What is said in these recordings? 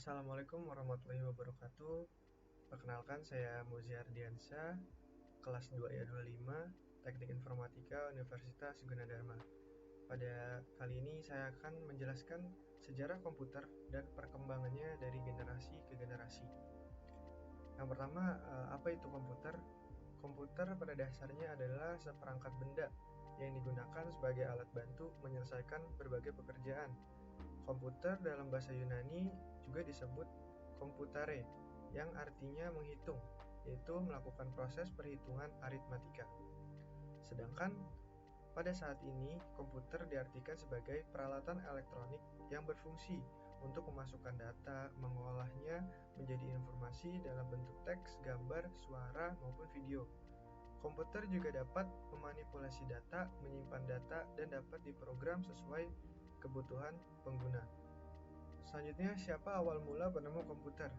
Assalamualaikum warahmatullahi wabarakatuh. Perkenalkan, saya Muzi Ardiansyah, kelas 2I25, Teknik Informatika Universitas Gunadarma. Pada kali ini saya akan menjelaskan sejarah komputer dan perkembangannya dari generasi ke generasi. Yang pertama, apa itu komputer? Komputer pada dasarnya adalah seperangkat benda yang digunakan sebagai alat bantu menyelesaikan berbagai pekerjaan. Komputer dalam bahasa Yunani juga disebut computare, yang artinya menghitung, yaitu melakukan proses perhitungan aritmatika. Sedangkan pada saat ini, komputer diartikan sebagai peralatan elektronik yang berfungsi untuk memasukkan data, mengolahnya menjadi informasi dalam bentuk teks, gambar, suara, maupun video. Komputer juga dapat memanipulasi data, menyimpan data, dan dapat diprogram sesuai kebutuhan pengguna. Selanjutnya, siapa awal mula penemu komputer?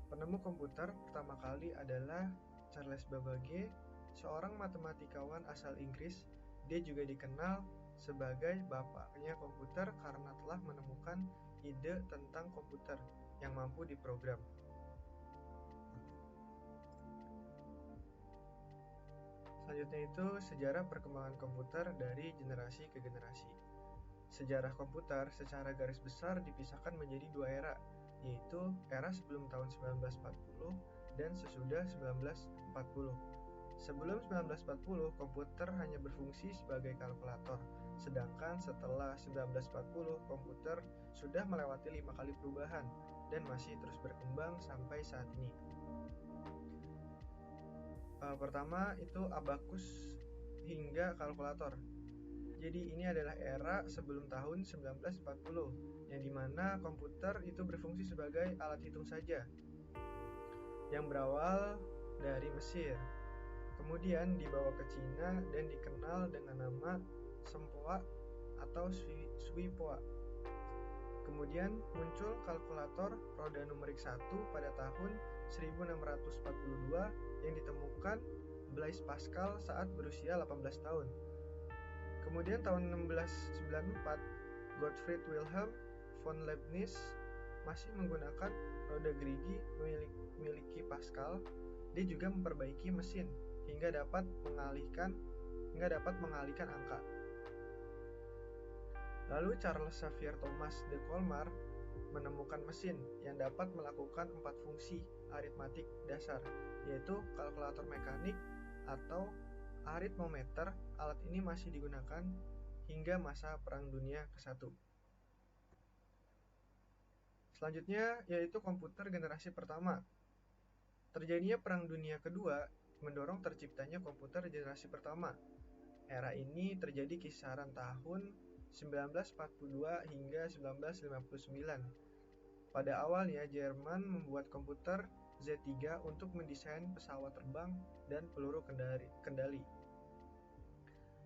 Penemu komputer pertama kali adalah Charles Babbage, seorang matematikawan asal Inggris. Dia juga dikenal sebagai bapaknya komputer karena telah menemukan ide tentang komputer yang mampu diprogram. Selanjutnya itu sejarah perkembangan komputer dari generasi ke generasi. Sejarah komputer secara garis besar dipisahkan menjadi dua era, yaitu era sebelum tahun 1940 dan sesudah 1940. Sebelum 1940, komputer hanya berfungsi sebagai kalkulator, sedangkan setelah 1940, komputer sudah melewati 5 kali perubahan dan masih terus berkembang sampai saat ini. Pertama itu abakus hingga kalkulator. Jadi ini adalah era sebelum tahun 1940, yang dimana komputer itu berfungsi sebagai alat hitung saja, yang berawal dari Mesir. Kemudian dibawa ke Cina dan dikenal dengan nama Sempoa atau Suipoa. Kemudian muncul kalkulator roda numerik 1 pada tahun 1642 yang ditemukan Blaise Pascal saat berusia 18 tahun. Kemudian tahun 1694, Gottfried Wilhelm von Leibniz masih menggunakan roda gerigi miliki Pascal. Dia juga memperbaiki mesin hingga dapat mengalihkan angka. Lalu Charles Xavier Thomas de Colmar menemukan mesin yang dapat melakukan 4 fungsi aritmatik dasar, yaitu kalkulator mekanik atau aritmometer. Alat ini masih digunakan hingga masa Perang Dunia ke-1. Selanjutnya yaitu komputer generasi pertama. Terjadinya Perang Dunia Kedua mendorong terciptanya komputer generasi pertama. Era ini terjadi kisaran tahun 1942 hingga 1959. Pada awalnya, Jerman membuat komputer Z3 untuk mendesain pesawat terbang dan peluru kendali.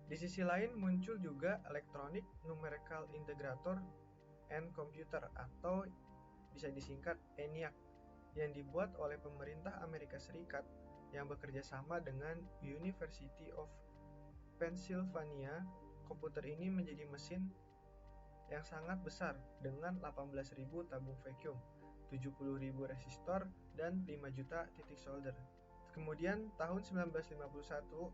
Di sisi lain, muncul juga Electronic Numerical Integrator and Computer atau bisa disingkat ENIAC, yang dibuat oleh pemerintah Amerika Serikat yang bekerja sama dengan University of Pennsylvania. Komputer ini menjadi mesin yang sangat besar dengan 18.000 tabung vacuum, 70.000 resistor, dan 5 juta titik solder. Kemudian tahun 1951,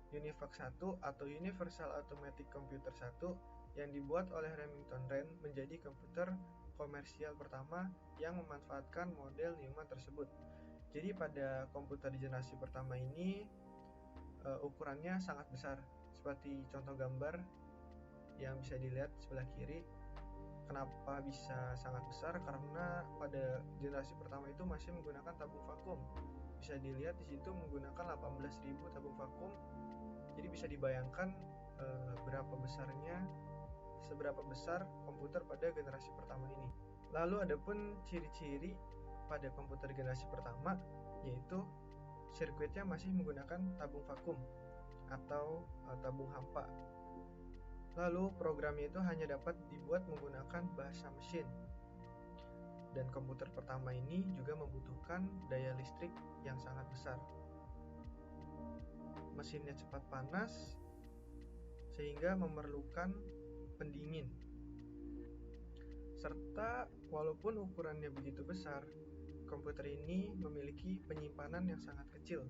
UNIVAC 1 atau Universal Automatic Computer 1 yang dibuat oleh Remington Rand menjadi komputer komersial pertama yang memanfaatkan model Neumann tersebut. Jadi pada komputer generasi pertama ini ukurannya sangat besar, seperti contoh gambar yang bisa dilihat sebelah kiri. Kenapa bisa sangat besar? Karena pada generasi pertama itu masih menggunakan tabung vakum. Bisa dilihat di situ menggunakan 18.000 tabung vakum. Jadi bisa dibayangkan seberapa besar komputer pada generasi pertama ini. Lalu adapun ciri-ciri pada komputer generasi pertama, yaitu sirkuitnya masih menggunakan tabung vakum atau tabung hampa. Lalu programnya itu hanya dapat dibuat menggunakan bahasa mesin. Dan komputer pertama ini juga membutuhkan daya listrik yang sangat besar. Mesinnya cepat panas sehingga memerlukan pendingin. Serta walaupun ukurannya begitu besar, komputer ini memiliki penyimpanan yang sangat kecil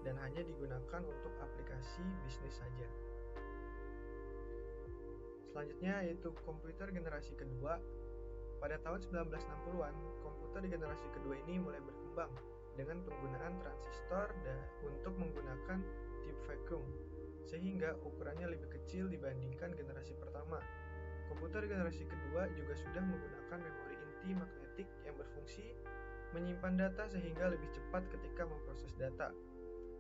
dan hanya digunakan untuk aplikasi bisnis saja. Selanjutnya yaitu komputer generasi kedua. Pada tahun 1960-an, komputer generasi kedua ini mulai berkembang dengan penggunaan transistor untuk menggunakan tube vacuum, sehingga ukurannya lebih kecil dibandingkan generasi pertama. Komputer generasi kedua juga sudah menggunakan memori inti magnetik yang berfungsi menyimpan data sehingga lebih cepat ketika memproses data.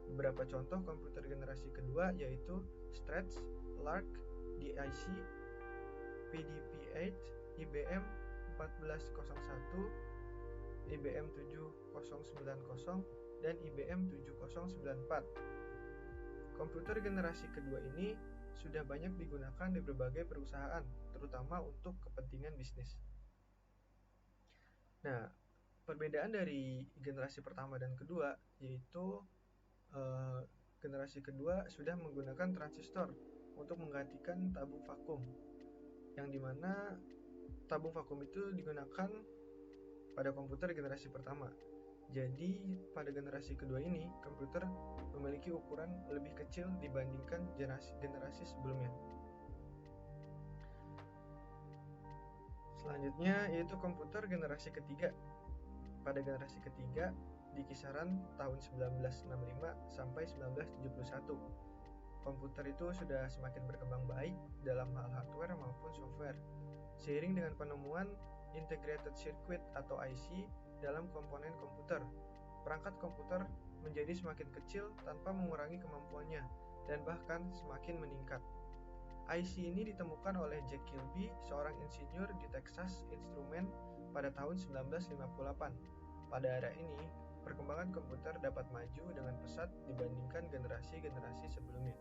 Beberapa contoh komputer generasi kedua yaitu Stretch, Lark, DIC, PDP-8, IBM 1401, IBM 7090, dan IBM 7094. Komputer generasi kedua ini sudah banyak digunakan di berbagai perusahaan, terutama untuk kepentingan bisnis. Nah, perbedaan dari generasi pertama dan kedua yaitu generasi kedua sudah menggunakan transistor untuk menggantikan tabung vakum, yang dimana tabung vakum itu digunakan pada komputer generasi pertama. Jadi pada generasi kedua ini komputer memiliki ukuran lebih kecil dibandingkan generasi sebelumnya. Selanjutnya yaitu komputer generasi ketiga. Pada generasi ketiga di kisaran tahun 1965 sampai 1971. Komputer itu sudah semakin berkembang baik dalam hal hardware maupun software, seiring dengan penemuan Integrated Circuit atau IC dalam komponen komputer. Perangkat komputer menjadi semakin kecil tanpa mengurangi kemampuannya dan bahkan semakin meningkat. IC ini ditemukan oleh Jack Kilby, seorang insinyur di Texas Instruments pada tahun 1958. Pada era ini, perkembangan komputer dapat maju dengan pesat dibandingkan generasi-generasi sebelumnya.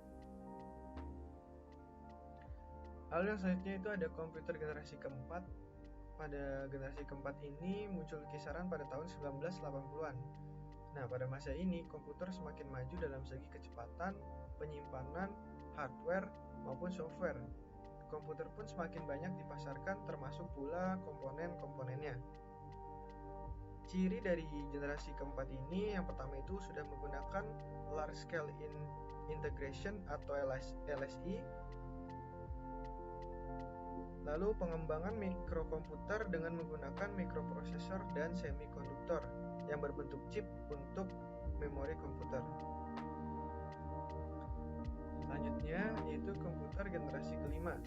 Lalu yang selanjutnya itu ada komputer generasi keempat. Pada generasi keempat ini muncul kisaran pada tahun 1980-an. Nah, pada masa ini komputer semakin maju dalam segi kecepatan, penyimpanan, hardware, maupun software. Komputer pun semakin banyak dipasarkan termasuk pula komponen-komponennya. Ciri dari generasi keempat ini yang pertama itu sudah menggunakan Large Scale Integration atau LSI. Lalu pengembangan mikrokomputer dengan menggunakan mikroprosesor dan semikonduktor yang berbentuk chip untuk memori komputer. Selanjutnya yaitu komputer generasi kelima.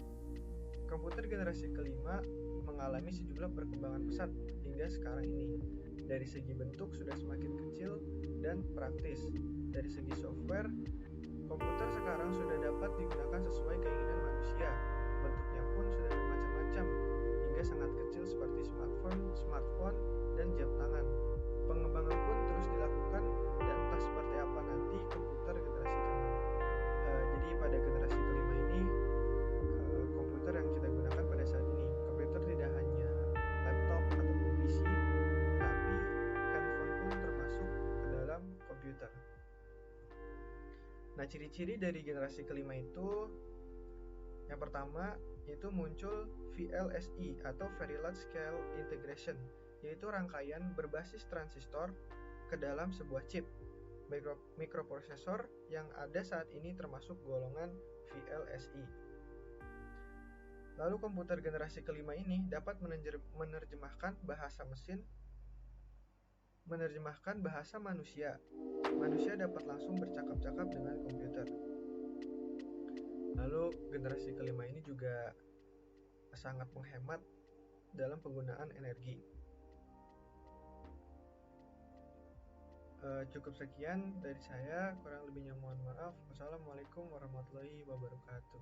Komputer generasi kelima mengalami sejumlah perkembangan pesat hingga sekarang ini. Dari segi bentuk sudah semakin kecil dan praktis. Dari segi software, komputer sekarang sudah dapat digunakan sesuai keinginan manusia. Bentuknya pun sudah bermacam-macam, hingga sangat kecil seperti smartphone, dan jam tangan. Pengembangan pun terus dilakukan dan entah seperti apa nanti komputer generasi kelima. Jadi pada generasi kelima ini, komputer yang kita gunakan pada saat ini, komputer tidak hanya laptop ataupun PC, tapi handphone pun termasuk ke dalam komputer. Nah, ciri-ciri dari generasi kelima itu yang pertama itu muncul VLSI atau Very Large Scale Integration, yaitu rangkaian berbasis transistor ke dalam sebuah chip. Mikroprosesor yang ada saat ini termasuk golongan VLSI. Lalu komputer generasi kelima ini dapat menerjemahkan bahasa mesin, menerjemahkan bahasa manusia. Manusia dapat langsung bercakap-cakap dengan komputer. Lalu generasi kelima ini juga sangat menghemat dalam penggunaan energi. Cukup sekian dari saya, kurang lebihnya mohon maaf. Wassalamualaikum warahmatullahi wabarakatuh.